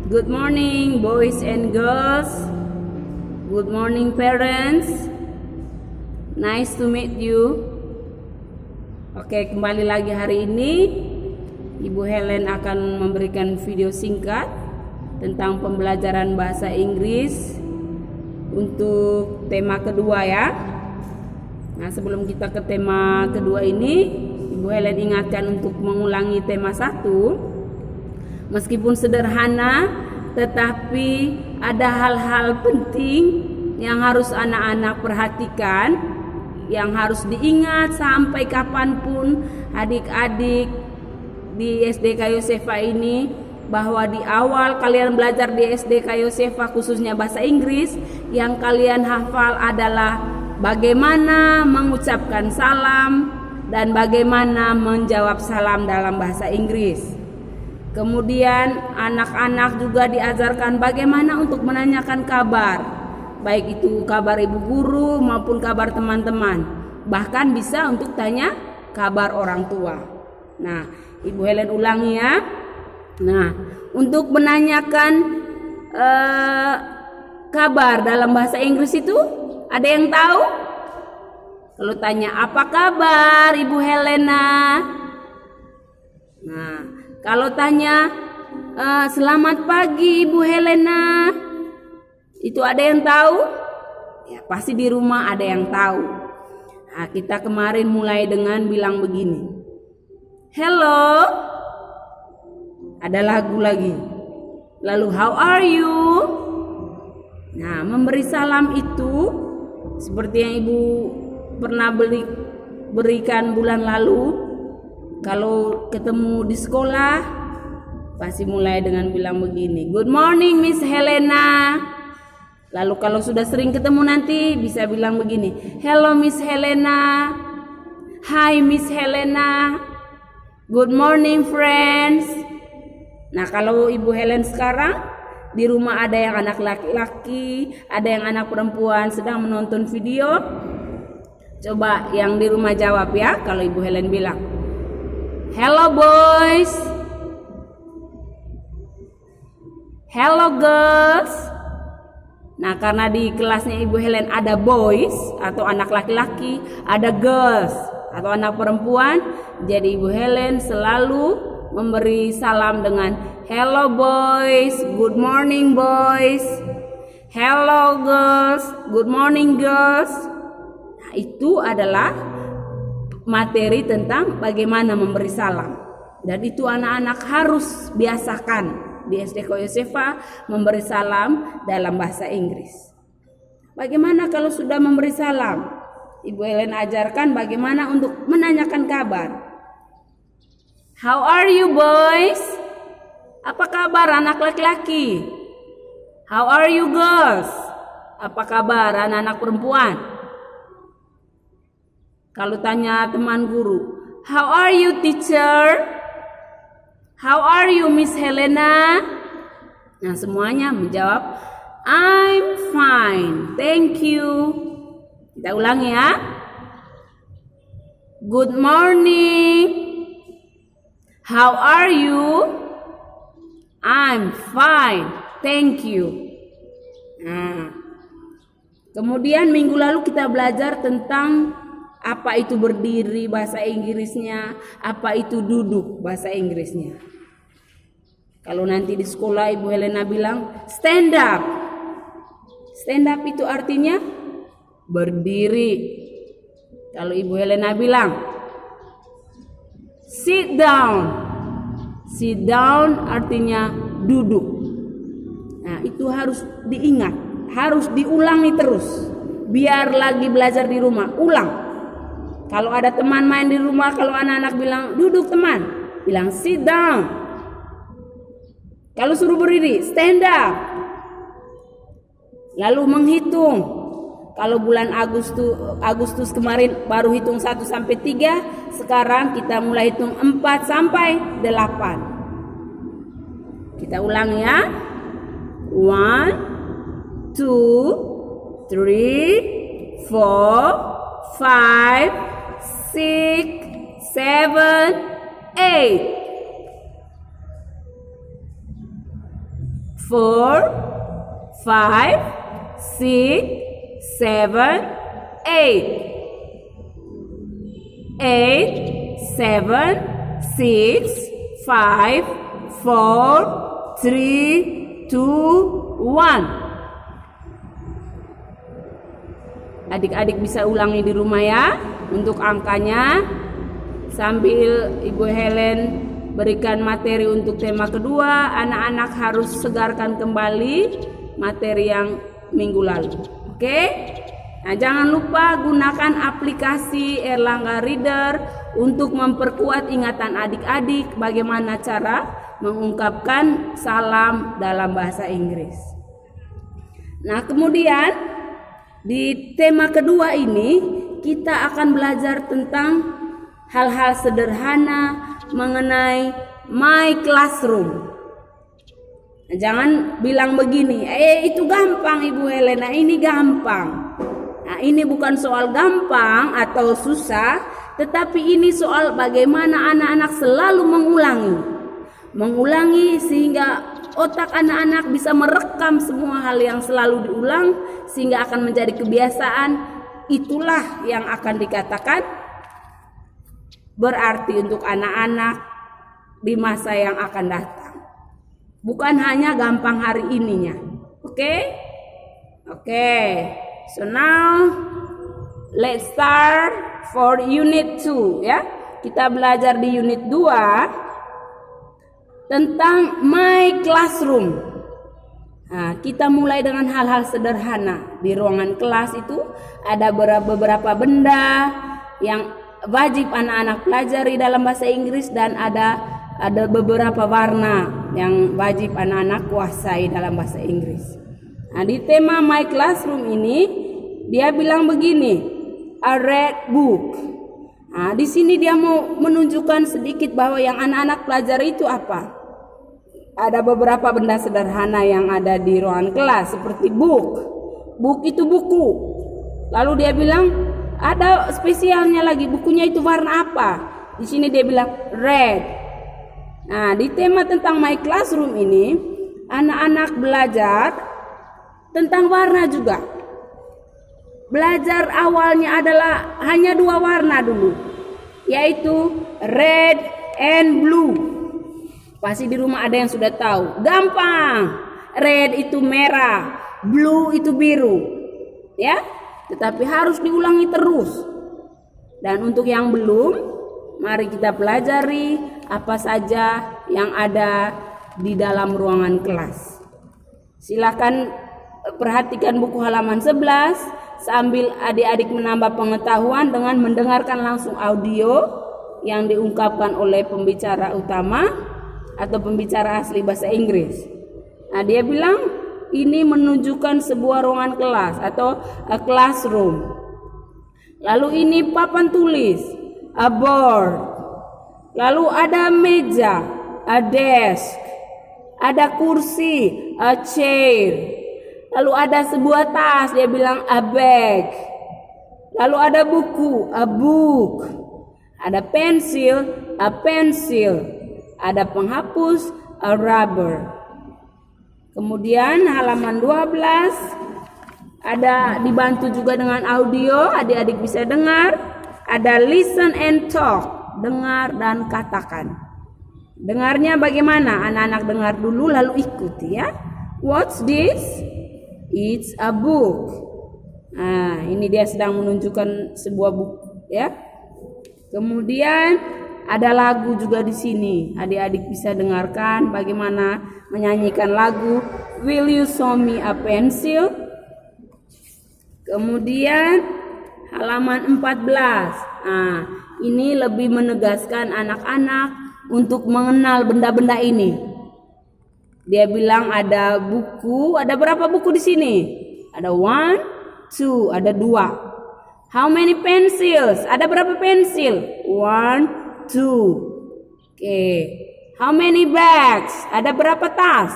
Good morning, boys and girls. Good morning, parents. Nice to meet you. Oke, kembali lagi hari ini. Ibu Helen akan memberikan video singkat tentang pembelajaran bahasa Inggris untuk tema kedua ya. Nah, sebelum kita ke tema kedua ini, Ibu Helen ingatkan untuk mengulangi tema 1. Meskipun sederhana, tetapi ada hal-hal penting yang harus anak-anak perhatikan, yang harus diingat sampai kapanpun adik-adik di SD Yosefa ini, bahwa di awal kalian belajar di SD Yosefa khususnya bahasa Inggris, yang kalian hafal adalah bagaimana mengucapkan salam dan bagaimana menjawab salam dalam bahasa Inggris. Kemudian anak-anak juga diajarkan bagaimana untuk menanyakan kabar, baik itu kabar ibu guru maupun kabar teman-teman. Bahkan bisa untuk tanya kabar orang tua. Nah, Ibu Helen ulangi ya. Nah, untuk menanyakan kabar dalam bahasa Inggris itu ada yang tahu? Kalau tanya apa kabar Ibu Helena? Nah, kalau tanya selamat pagi Ibu Helena, itu ada yang tahu? Ya, pasti di rumah ada yang tahu. Nah, kita kemarin mulai dengan bilang begini. Hello. Ada lagu lagi. Lalu how are you? Nah, memberi salam itu seperti yang Ibu pernah berikan bulan lalu. Kalau ketemu di sekolah pasti mulai dengan bilang begini, good morning Miss Helena. Lalu kalau sudah sering ketemu nanti bisa bilang begini, hello Miss Helena, hi Miss Helena, good morning friends. Nah, kalau Ibu Helen sekarang di rumah ada yang anak laki-laki, ada yang anak perempuan sedang menonton video, coba yang di rumah jawab ya. Kalau Ibu Helen bilang hello boys, hello girls. Nah, karena di kelasnya Ibu Helen ada boys atau anak laki-laki, ada girls atau anak perempuan, jadi Ibu Helen selalu memberi salam dengan hello boys, good morning boys, hello girls, good morning girls. Nah, itu adalah materi tentang bagaimana memberi salam, dan itu anak-anak harus biasakan di SD Yosefa memberi salam dalam bahasa Inggris. Bagaimana kalau sudah memberi salam? Ibu Helen ajarkan bagaimana untuk menanyakan kabar. How are you boys? Apa kabar anak laki-laki? How are you girls? Apa kabar anak-anak perempuan? Kalau tanya teman guru, how are you teacher? How are you Miss Helena? Nah, semuanya menjawab, I'm fine, thank you. Kita ulangi ya. Good morning. How are you? I'm fine, thank you. Nah, kemudian minggu lalu kita belajar tentang apa itu berdiri bahasa Inggrisnya, apa itu duduk bahasa Inggrisnya. Kalau nanti di sekolah Ibu Helena bilang stand up. Stand up itu artinya berdiri. Kalau Ibu Helena bilang sit down. Sit down artinya duduk. Nah, itu harus diingat, harus diulangi terus. Biar lagi belajar di rumah, ulang. Kalau ada teman main di rumah, kalau anak-anak bilang duduk teman, bilang sit down. Kalau suruh berdiri, stand up. Lalu menghitung. Kalau bulan Agustus kemarin baru hitung 1 sampai 3, sekarang kita mulai hitung 4 sampai 8. Kita ulang ya. 1, 2, 3, 4, 5, 6, 7, 8. 4, 5, 6, 7, 8. 8, 7, 6, 5, 4, 3, 2, 1. Adik-adik bisa ulangi di rumah ya untuk angkanya, sambil Ibu Helen berikan materi untuk tema kedua. Anak-anak harus segarkan kembali materi yang minggu lalu. Oke? Nah, jangan lupa gunakan aplikasi Erlangga Reader untuk memperkuat ingatan adik-adik bagaimana cara mengungkapkan salam dalam bahasa Inggris. Nah, kemudian di tema kedua ini kita akan belajar tentang hal-hal sederhana mengenai My Classroom. Nah, jangan bilang begini, itu gampang Ibu Helena, ini gampang. Nah, ini bukan soal gampang atau susah, tetapi ini soal bagaimana anak-anak selalu mengulangi sehingga otak anak-anak bisa merekam semua hal yang selalu diulang sehingga akan menjadi kebiasaan. Itulah yang akan dikatakan berarti untuk anak-anak di masa yang akan datang. Bukan hanya gampang hari ininya. Oke? So now let's start for unit 2 ya. Kita belajar di unit 2 tentang My Classroom. Nah, kita mulai dengan hal-hal sederhana. Di ruangan kelas itu ada beberapa benda yang wajib anak-anak pelajari dalam bahasa Inggris, dan ada beberapa warna yang wajib anak-anak kuasai dalam bahasa Inggris. Nah, di tema My Classroom ini dia bilang begini, a red book. Nah, di sini dia mau menunjukkan sedikit bahwa yang anak-anak pelajari itu apa? Ada beberapa benda sederhana yang ada di ruangan kelas seperti book. Book itu buku. Lalu dia bilang ada spesialnya lagi, bukunya itu warna apa? Di sini dia bilang red. Nah, di tema tentang My Classroom ini anak-anak belajar tentang warna juga. Belajar awalnya adalah hanya 2 warna dulu, yaitu red and blue. Pasti di rumah ada yang sudah tahu. Gampang. Red itu merah, blue itu biru. Ya, tetapi harus diulangi terus. Dan untuk yang belum, mari kita pelajari apa saja yang ada di dalam ruangan kelas. Silakan perhatikan buku halaman 11 sambil adik-adik menambah pengetahuan dengan mendengarkan langsung audio yang diungkapkan oleh pembicara utama atau pembicara asli bahasa Inggris. Nah, dia bilang ini menunjukkan sebuah ruangan kelas atau a classroom. Lalu ini papan tulis, a board. Lalu ada meja, a desk. Ada kursi, a chair. Lalu ada sebuah tas, dia bilang a bag. Lalu ada buku, a book. Ada pensil, a pencil. Ada penghapus, a rubber. Kemudian halaman 12 ada dibantu juga dengan audio, adik-adik bisa dengar. Ada listen and talk, dengar dan katakan. Dengarnya bagaimana? Anak-anak dengar dulu lalu ikuti ya. What's this? It's a book. Nah, ini dia sedang menunjukkan sebuah buku ya. Kemudian ada lagu juga di sini. Adik-adik bisa dengarkan bagaimana menyanyikan lagu Will You Show Me a Pencil? Kemudian halaman 14. Nah, ini lebih menegaskan anak-anak untuk mengenal benda-benda ini. Dia bilang ada buku, ada berapa buku di sini? Ada 1, 2, ada 2. How many pencils? Ada berapa pensil? 1, 2. Oke. How many bags? Ada berapa tas?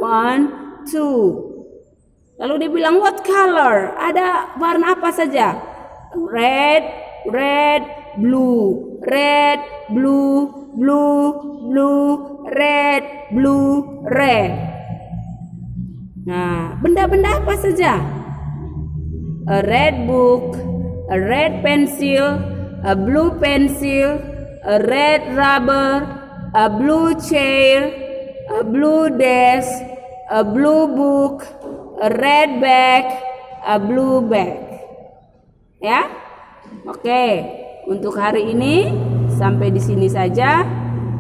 1, 2. Lalu dia bilang what color? Ada warna apa saja? Red, red, blue. Red, blue, blue, blue, red, blue, red. Nah, benda-benda apa saja? A red book, a red pencil, a blue pencil, a red rubber, a blue chair, a blue desk, a blue book, a red bag, a blue bag. Ya? Oke, untuk hari ini sampai di sini saja.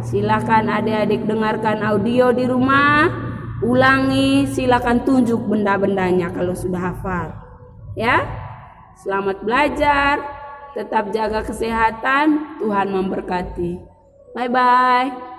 Silakan adik-adik dengarkan audio di rumah, ulangi, silakan tunjuk benda-bendanya kalau sudah hafal. Ya, selamat belajar, tetap jaga kesehatan, Tuhan memberkati. Bye-bye.